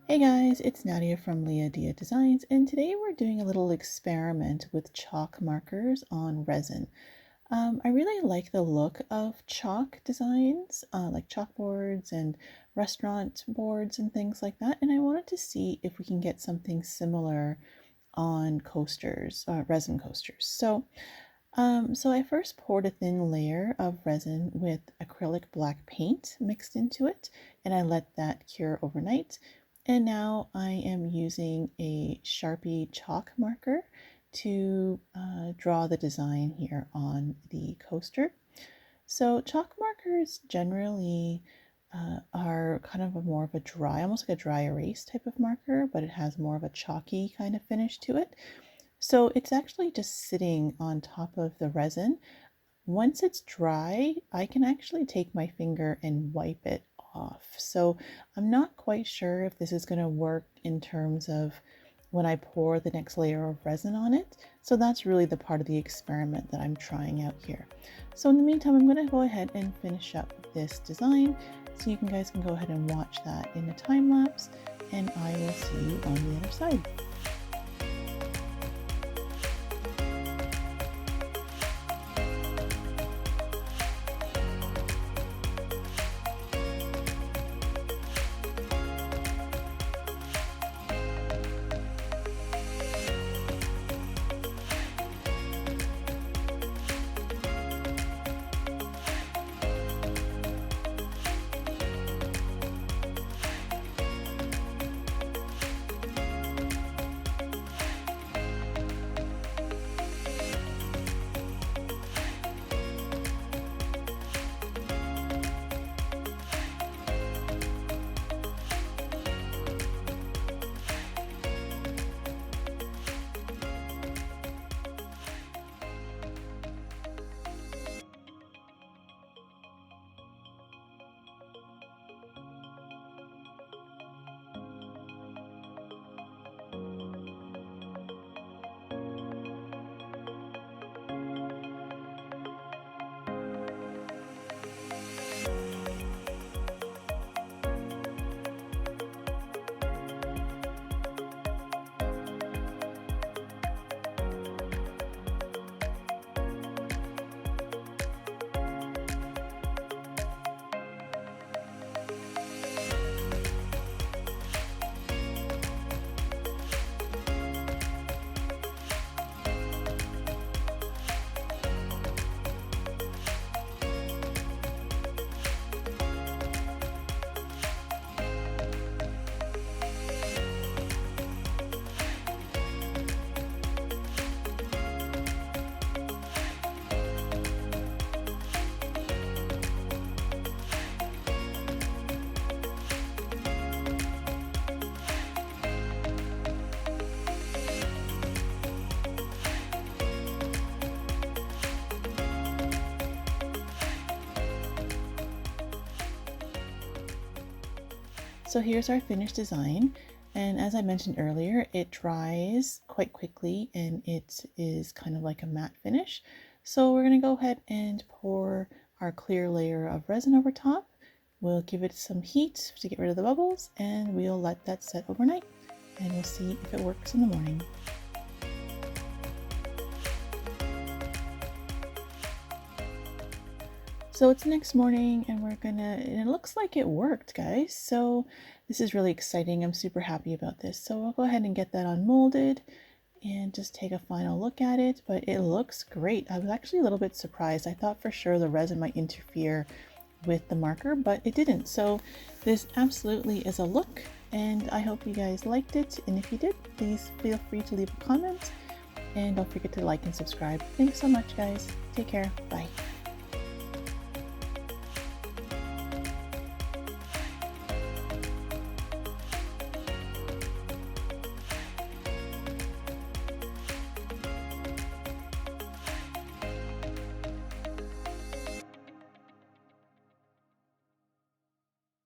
Hey guys, it's Nadia from LiaDiaDesigns, and today we're doing a little experiment with chalk markers on resin. I really like the look of chalk designs, like chalkboards and restaurant boards and things like that, and I wanted to see if we can get something similar on coasters, resin coasters. So I first poured a thin layer of resin with acrylic black paint mixed into it, and I let that cure overnight. And now I am using a Sharpie chalk marker to draw the design here on the coaster. So chalk markers generally are kind of more of a dry, almost like a dry erase type of marker, but it has more of a chalky kind of finish to it. So it's actually just sitting on top of the resin. Once it's dry, I can actually take my finger and wipe it off. So I'm not quite sure if this is going to work in terms of when I pour the next layer of resin on it. So that's really the part of the experiment that I'm trying out here. So in the meantime, I'm going to go ahead and finish up this design so you guys can go ahead and watch that in the time lapse, and I will see you on the other side. So here's our finished design, and as I mentioned earlier, it dries quite quickly and it is kind of like a matte finish. So we're going to go ahead and pour our clear layer of resin over top. We'll give it some heat to get rid of the bubbles, and we'll let that set overnight, and we'll see if it works in the morning. So it's next morning and and it looks like it worked, guys. So this is really exciting. I'm super happy about this. So I'll go ahead and get that unmolded and just take a final look at it, but it looks great. I was actually a little bit surprised. I thought for sure the resin might interfere with the marker, but it didn't. So this absolutely is a look, and I hope you guys liked it. And if you did, please feel free to leave a comment, and don't forget to like and subscribe. Thanks so much, guys. Take care. Bye.